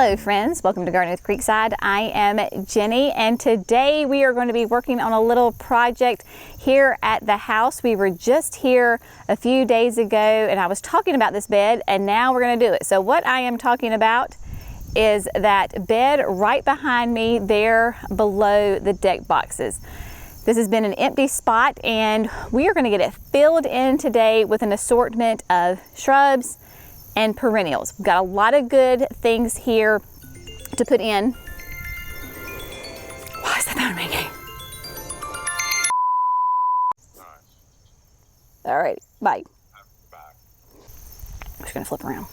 Hello friends, welcome to Gardening with Creekside. I am Jenny and today we are going to be working on a little project here at the house. We were just here a few days ago and I was talking about this bed and now we're going to do it. So what I am talking about is that bed right behind me there below the deck boxes. This has been an empty spot and we are going to get it filled in today with an assortment of shrubs and perennials. We've got a lot of good things here to put in. Why is the phone ringing? All right, bye. I'm just gonna flip around.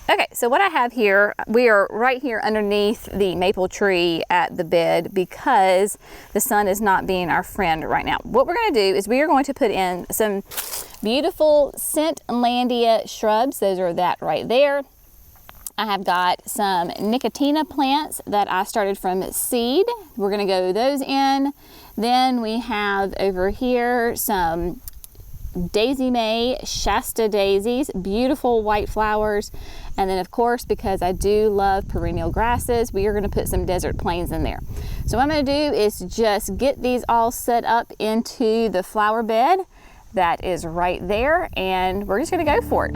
Okay, so what I have here, we are right here underneath the maple tree at the bed because the sun is not being our friend right now. What we're gonna do is we are going to put in some beautiful Scentlandia shrubs. Those are that right there. I have got some Nicotina plants that I started from seed. We're gonna go those in. Then we have over here some Daisy May Shasta daisies, beautiful white flowers. And then of course, because I do love perennial grasses, we are gonna put some desert plains in there. So what I'm gonna do is just get these all set up into the flower bed that is right there, and we're just gonna go for it.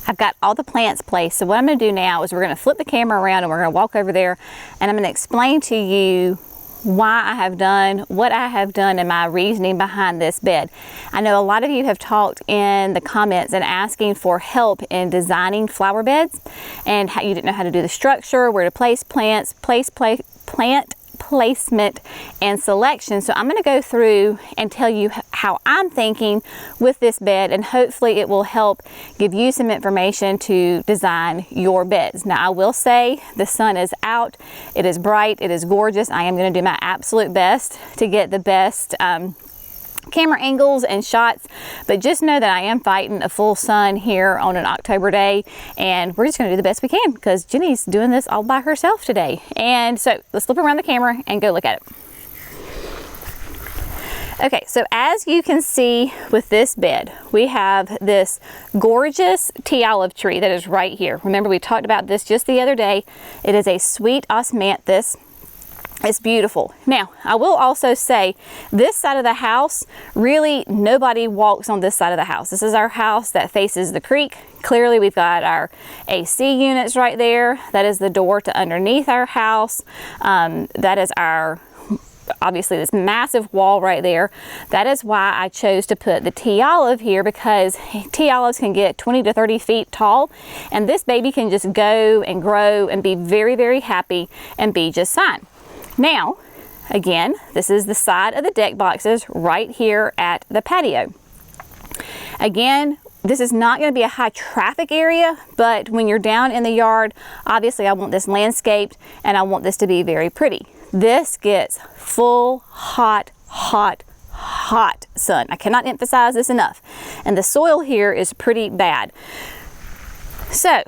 I've got all the plants placed. So what I'm going to do now is we're going to flip the camera around and we're going to walk over there and I'm going to explain to you why I have done what I have done and my reasoning behind this bed. I know a lot of you have talked in the comments and asking for help in designing flower beds and how you didn't know how to do the structure, where to place plants, plant placement and selection. So I'm going to go through and tell you how I'm thinking with this bed, and hopefully it will help give you some information to design your beds. Now I will say the sun is out, it is bright, it is gorgeous. I am going to do my absolute best to get the best camera angles and shots, but just know that I am fighting a full sun here on an October day, and we're just going to do the best we can because Jenny's doing this all by herself today. And so let's flip around the camera and go look at it. Okay, so as you can see with this bed, we have this gorgeous tea olive tree that is right here. Remember, we talked about this just the other day. It is a sweet osmanthus. It's beautiful. Now, I will also say this side of the house, really nobody walks on this side of the house. This is our house that faces the creek. Clearly, we've got our AC units right there. That is the door to underneath our house. That is our, obviously, this massive wall right there. That is why I chose to put the tea olive here, because tea olives can get 20 to 30 feet tall, and this baby can just go and grow and be very, very happy and be just fine. Now, again, this is the side of the deck boxes right here at the patio. Again, this is not going to be a high traffic area, but when you're down in the yard, obviously I want this landscaped and I want this to be very pretty. This gets full, hot sun. I cannot emphasize this enough. And the soil here is pretty bad. So,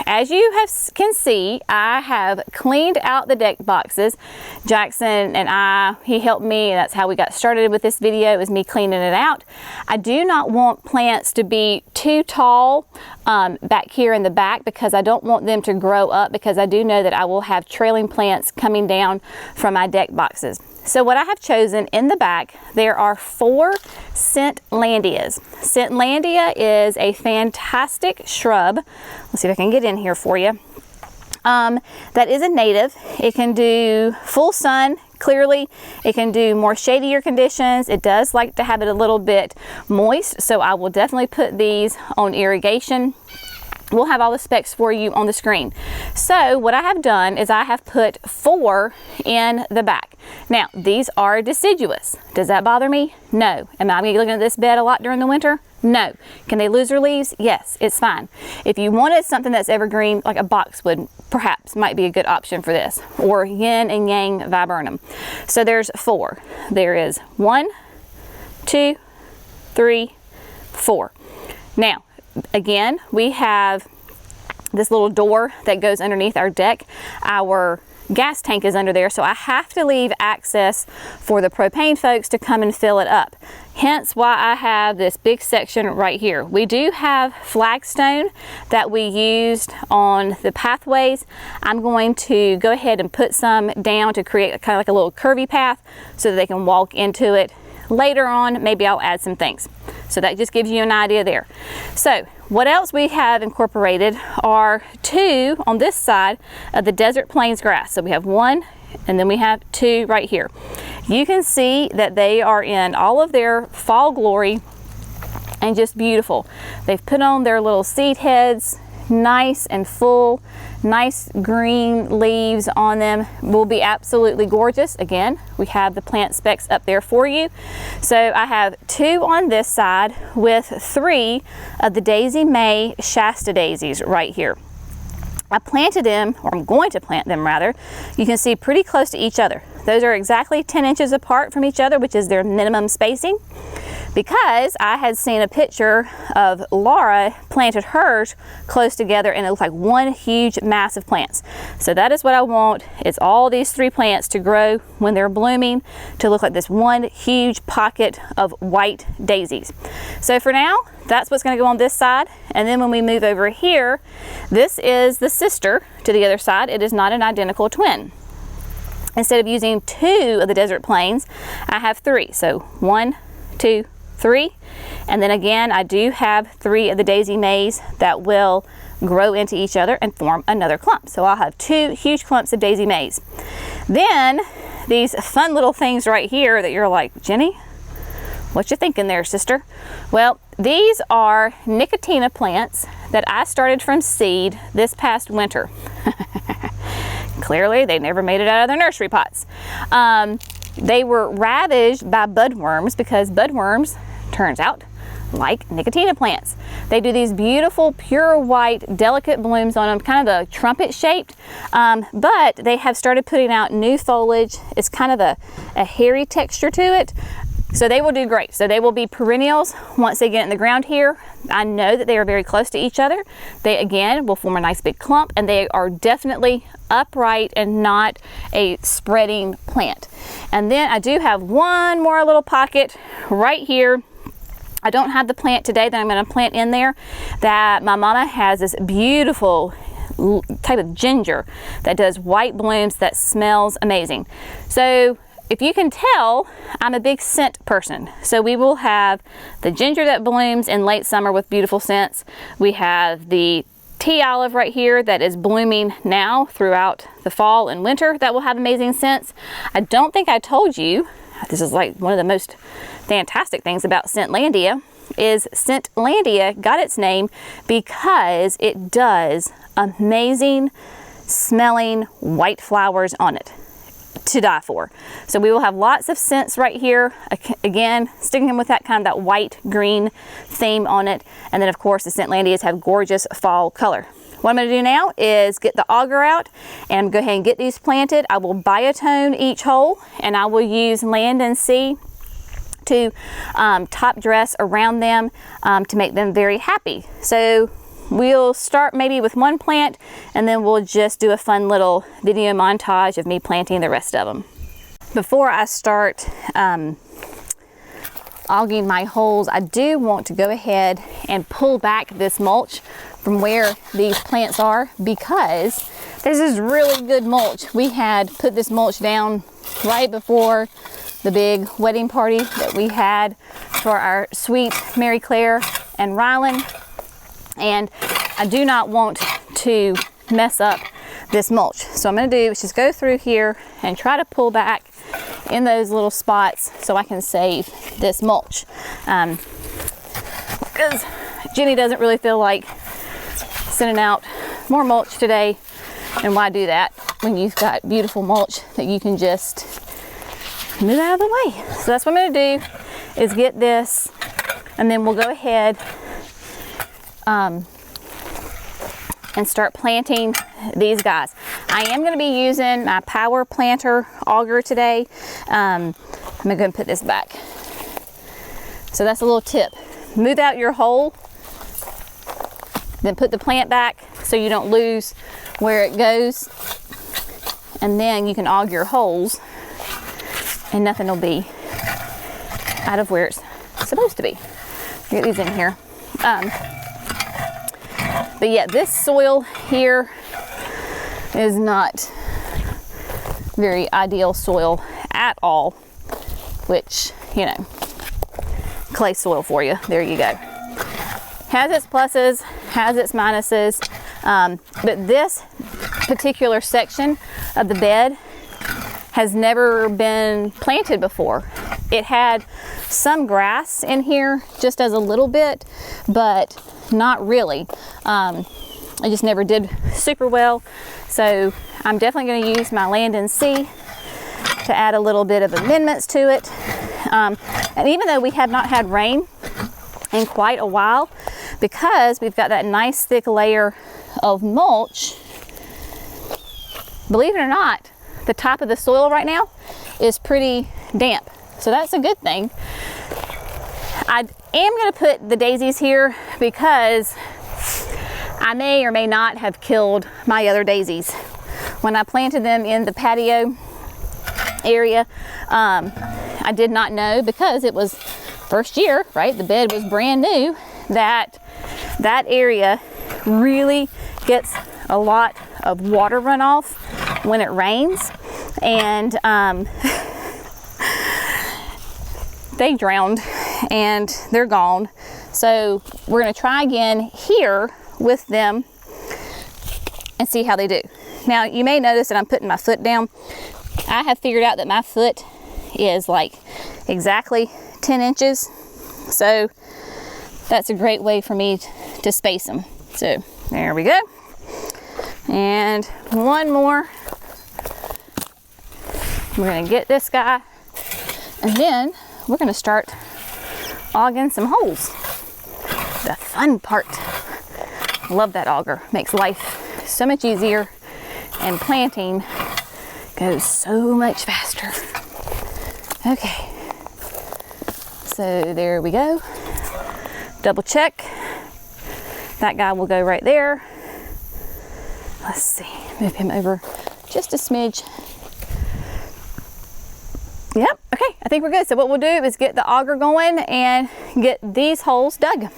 as you can see, I have cleaned out the deck boxes. Jackson and he helped me, and that's how we got started with this video, is me cleaning it out. I do not want plants to be too tall back here in the back because I don't want them to grow up, because I do know that I will have trailing plants coming down from my deck boxes. So what I have chosen in the back, there are 4 Scentlandias. Scentlandia is a fantastic shrub. Let's see if I can get in here for you. that is a native. It can do full sun, clearly. It can do more shadier conditions. It does like to have it a little bit moist, so I will definitely put these on irrigation. We'll have all the specs for you on the screen. So what I have done is I have put 4 in the back. Now, these are deciduous. Does that bother me? No. Am I going to be looking at this bed a lot during the winter? No. Can they lose their leaves? Yes, it's fine. If you wanted something that's evergreen, like a boxwood, perhaps might be a good option for this, or yin and yang viburnum. So there's 4. There is 1, 2, 3, 4. Now, again, we have this little door that goes underneath our deck. Our gas tank is under there, so I have to leave access for the propane folks to come and fill it up. Hence why I have this big section right here. We do have flagstone that we used on the pathways. I'm going to go ahead and put some down to create kind of like a little curvy path so that they can walk into it. Later on, maybe I'll add some things. So that just gives you an idea there. So what else we have incorporated are 2 on this side of the desert plains grass. So we have 1 and then we have 2 right here. You can see that they are in all of their fall glory and just beautiful. They've put on their little seed heads, nice and full, nice green leaves on them. Will be absolutely gorgeous. Again, we have the plant specs up there for you. So I have 2 on this side with 3 of the Daisy May Shasta daisies right here. I planted them, or I'm going to plant them rather. You can see pretty close to each other. Those are exactly 10 inches apart from each other, which is their minimum spacing, because I had seen a picture of Laura planted hers close together and it looked like one huge mass of plants. So that is what I want. It's all these 3 plants to grow when they're blooming to look like this one huge pocket of white daisies. So for now, that's what's going to go on this side. And then when we move over here, this is the sister to the other side. It is not an identical twin. Instead of using 2 of the desert plains, I have 3. So 1, 2, 3. And then again, I do have 3 of the Daisy Mays that will grow into each other and form another clump. So I'll have 2 huge clumps of Daisy Mays. Then these fun little things right here that you're like, Jenny, what you thinking there, sister? Well, these are Nicotina plants that I started from seed this past winter. Clearly, they never made it out of their nursery pots. They were ravaged by budworms because budworms, turns out, like Nicotina plants. They do these beautiful, pure white, delicate blooms on them, kind of a trumpet shaped, but they have started putting out new foliage. It's kind of a hairy texture to it. So they will do great. So they will be perennials once they get in the ground here. I know that they are very close to each other. They again will form a nice big clump, and they are definitely upright and not a spreading plant. And then I do have one more little pocket right here. I don't have the plant today that I'm going to plant in there, that my mama has this beautiful type of ginger that does white blooms that smells amazing. So if you can tell, I'm a big scent person. So we will have the ginger that blooms in late summer with beautiful scents. We have the tea olive right here that is blooming now throughout the fall and winter that will have amazing scents. I don't think I told you, this is like one of the most fantastic things about Scentlandia, is Scentlandia got its name because it does amazing smelling white flowers on it. To die for. So we will have lots of scents right here. Again, sticking with that kind of that white green theme on it. And then of course the Scentlandias have gorgeous fall color. What I'm going to do now is get the auger out and go ahead and get these planted. I will biotone each hole, and I will use Land and Sea to top dress around them to make them very happy. So we'll start maybe with one plant, and then we'll just do a fun little video montage of me planting the rest of them. Before I start auging my holes, I do want to go ahead and pull back this mulch from where these plants are, because this is really good mulch. We had put this mulch down right before the big wedding party that we had for our sweet Mary Claire and Rylan. And I do not want to mess up this mulch. So I'm going to do is just go through here and try to pull back in those little spots so I can save this mulch. Because Jenny doesn't really feel like sending out more mulch today, and why do that when you've got beautiful mulch that you can just move out of the way. So that's what I'm going to do, is get this, and then we'll go ahead and start planting these guys. I am going to be using my power planter auger today. I'm going to put this back. So that's a little tip. Move out your hole, then put the plant back so you don't lose where it goes, and then you can aug your holes and nothing will be out of where it's supposed to be. Get these in here. But yeah, this soil here is not very ideal soil at all, which, you know, clay soil for you. There you go. Has its pluses, has its minuses, but this particular section of the bed has never been planted before. It had some grass in here, just as a little bit, but not really. I just never did super well. So I'm definitely going to use my Land and Sea to add a little bit of amendments to it. And even though we have not had rain in quite a while, because we've got that nice thick layer of mulch, believe it or not, the top of the soil right now is pretty damp. So that's a good thing. I am going to put the daisies here because I may or may not have killed my other daisies. When I planted them in the patio area, I did not know, because it was first year, right? The bed was brand new, that area really gets a lot of water runoff when it rains, and they drowned and they're gone. So we're going to try again here with them and see how they do. Now you may notice that I'm putting my foot down. I have figured out that my foot is like exactly 10 inches. So that's a great way for me to space them. So there we go. And one more. We're going to get this guy, and then we're going to start auging some holes. The fun part. Love that auger. Makes life so much easier, and planting goes so much faster. Okay, so there we go. Double check. That guy will go right there. Let's see, move him over just a smidge. Yep, okay, I think we're good. So what we'll do is get the auger going and get these holes dug.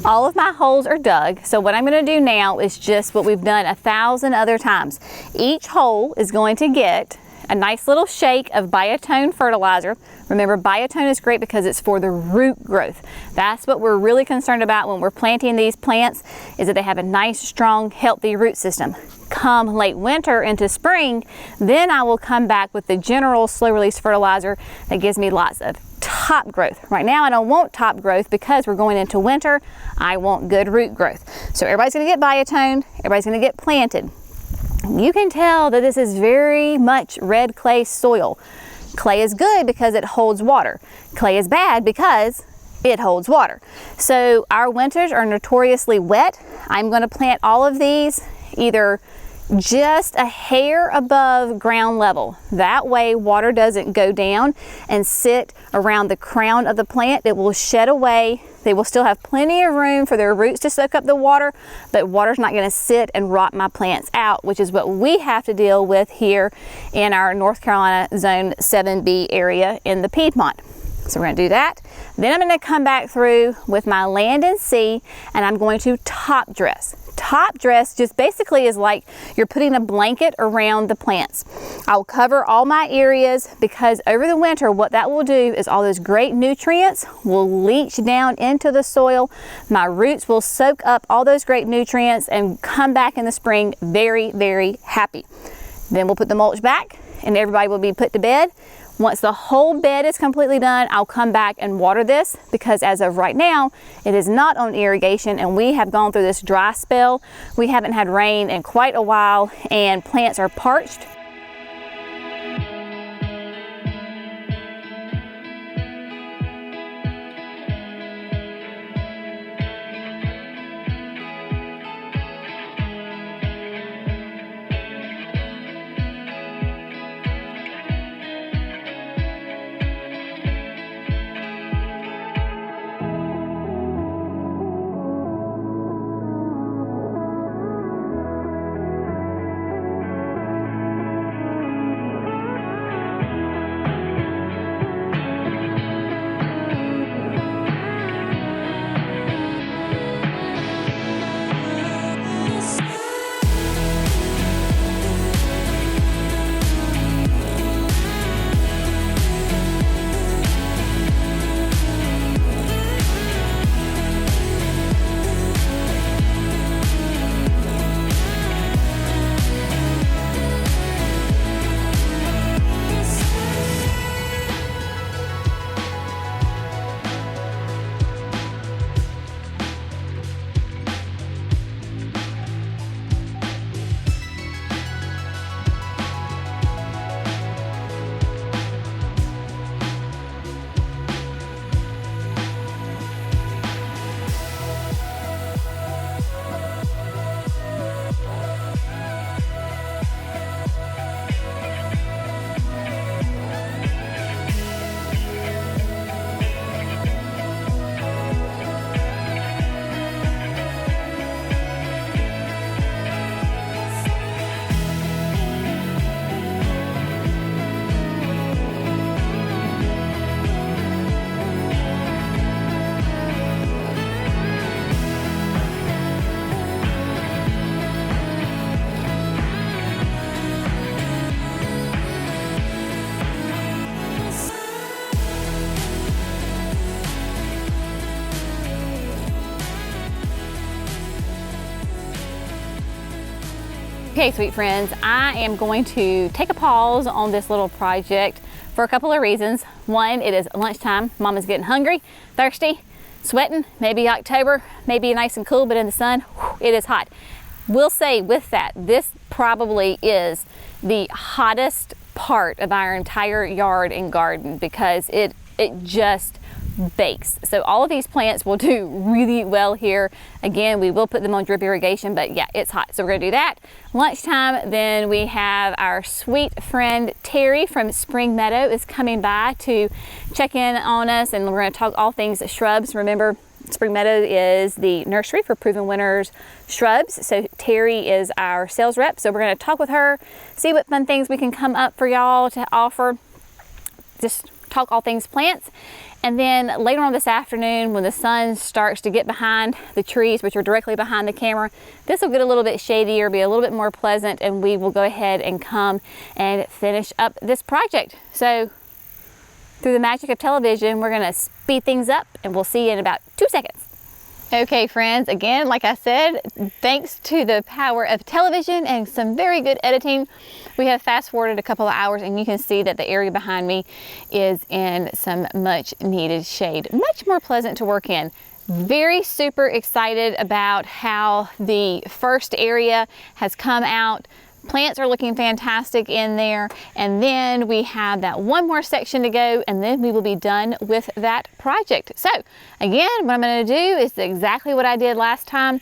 All of my holes are dug, so what I'm going to do now is just what we've done 1,000 other times. Each hole is going to get a nice little shake of biotone fertilizer. Remember, biotone is great because it's for the root growth. That's what we're really concerned about when we're planting these plants, is that they have a nice, strong, healthy root system. Come late winter into spring, then I will come back with the general slow release fertilizer that gives me lots of top growth. Right now I don't want top growth because we're going into winter. I want good root growth. So everybody's going to get biotone, everybody's going to get planted. You can tell that this is very much red clay soil. Clay is good because it holds water. Clay is bad because it holds water. So our winters are notoriously wet. I'm going to plant all of these either just a hair above ground level. That way water doesn't go down and sit around the crown of the plant. It will shed away. They will still have plenty of room for their roots to soak up the water, but water's not going to sit and rot my plants out, which is what we have to deal with here in our North Carolina Zone 7B area in the Piedmont. So we're going to do that. Then I'm going to come back through with my Land and Sea, and I'm going to top dress. Top dress just basically is like you're putting a blanket around the plants. I'll cover all my areas because over the winter what that will do is all those great nutrients will leach down into the soil. My roots will soak up all those great nutrients and come back in the spring very, very happy. Then we'll put the mulch back and everybody will be put to bed. Once the whole bed is completely done, I'll come back and water this because as of right now, it is not on irrigation and we have gone through this dry spell. We haven't had rain in quite a while and plants are parched. Okay, sweet friends, I am going to take a pause on this little project for a couple of reasons. One, it is lunchtime. Mama's getting hungry, thirsty, sweating, maybe October, maybe nice and cool, but in the sun, it is hot. We'll say with that, this probably is the hottest part of our entire yard and garden because it just bakes. So all of these plants will do really well here. Again, we will put them on drip irrigation, but yeah, it's hot. So we're gonna do that. Lunchtime, then we have our sweet friend Terry from Spring Meadow is coming by to check in on us, and we're gonna talk all things shrubs. Remember, Spring Meadow is the nursery for Proven Winners shrubs. So Terry is our sales rep. So we're gonna talk with her, see what fun things we can come up for y'all to offer. Just talk all things plants. And then later on this afternoon, when the sun starts to get behind the trees, which are directly behind the camera, this will get a little bit shadier, be a little bit more pleasant, and we will go ahead and come and finish up this project. So through the magic of television, we're gonna speed things up, and we'll see you in about 2 seconds. Okay friends, again, like I said, thanks to the power of television and some very good editing, we have fast forwarded a couple of hours, and you can see that the area behind me is in some much needed shade. Much more pleasant to work in. Very super excited about how the first area has come out. Plants are looking fantastic in there, and then we have that one more section to go, and then we will be done with that project. So again, what I'm going to do is exactly what I did last time.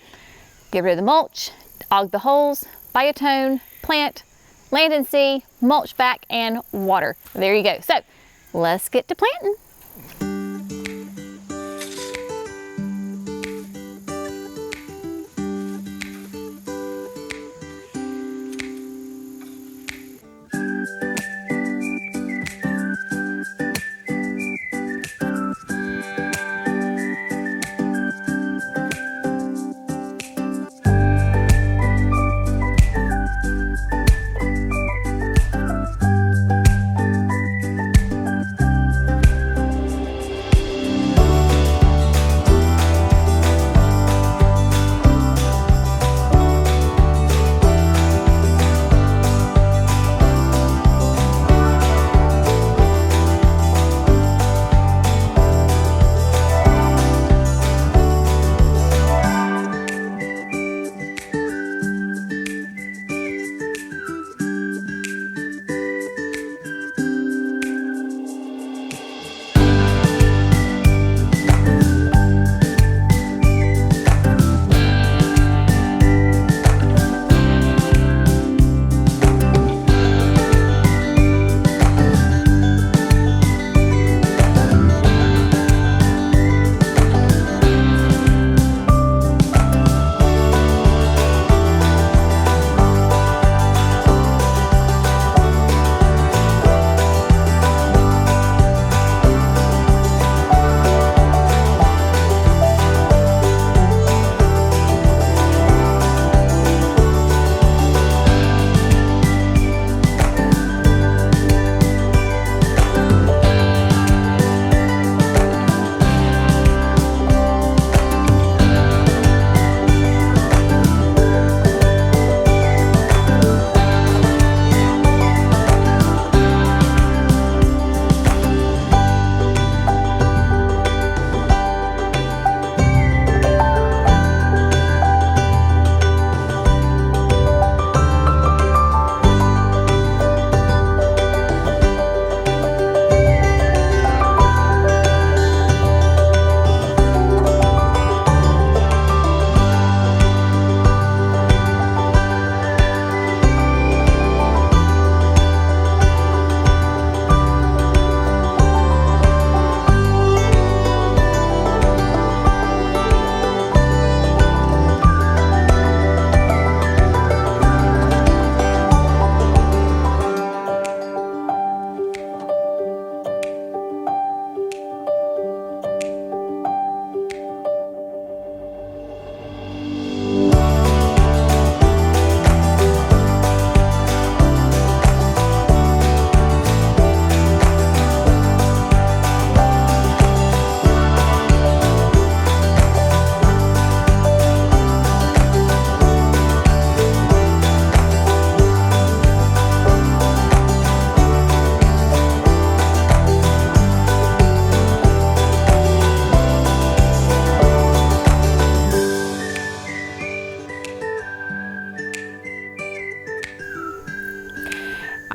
Get rid of the mulch, aug the holes, biotone, plant, land and sea, mulch back, and water. There you go. So let's get to planting.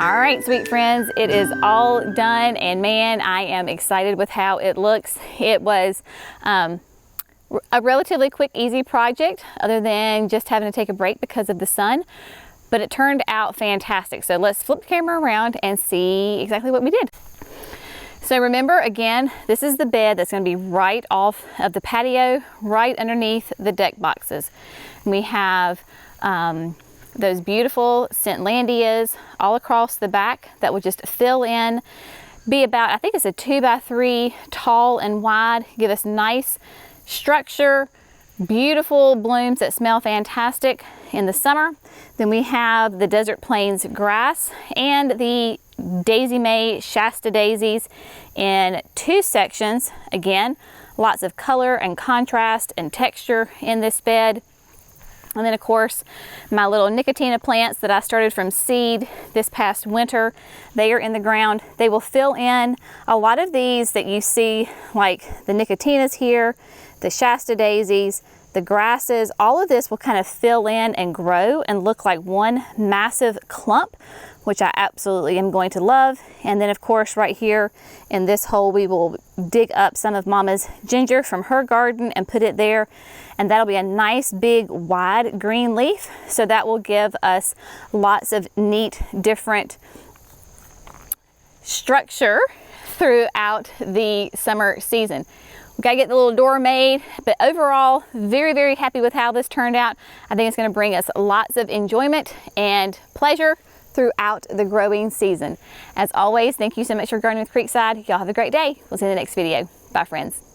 All right, sweet friends, it is all done, and man, I am excited with how it looks. It was a relatively quick, easy project, other than just having to take a break because of the sun, but it turned out fantastic. So let's flip the camera around and see exactly what we did. So remember, again, this is the bed that's going to be right off of the patio, right underneath the deck boxes. And we have those beautiful Scentlandias all across the back that will just fill in be about, I think it's a 2x3 tall and wide, give us nice structure, beautiful blooms that smell fantastic in the summer. Then we have the Desert Plains grass and the Daisy May Shasta daisies in 2 sections. Again, lots of color and contrast and texture in this bed. And then of course, my little Nicotina plants that I started from seed this past winter, they are in the ground. They will fill in a lot of these that you see, like the Nicotinas here, the Shasta daisies, the grasses, all of this will kind of fill in and grow and look like one massive clump, which I absolutely am going to love. And then of course right here in this hole, we will dig up some of Mama's ginger from her garden and put it there. And that'll be a nice big wide green leaf. So that will give us lots of neat different structure throughout the summer season. We gotta get the little door made, but overall, very, very happy with how this turned out. I think it's gonna bring us lots of enjoyment and pleasure throughout the growing season. As always, thank you so much for gardening with Creekside. Y'all have a great day. We'll see you in the next video. Bye, friends.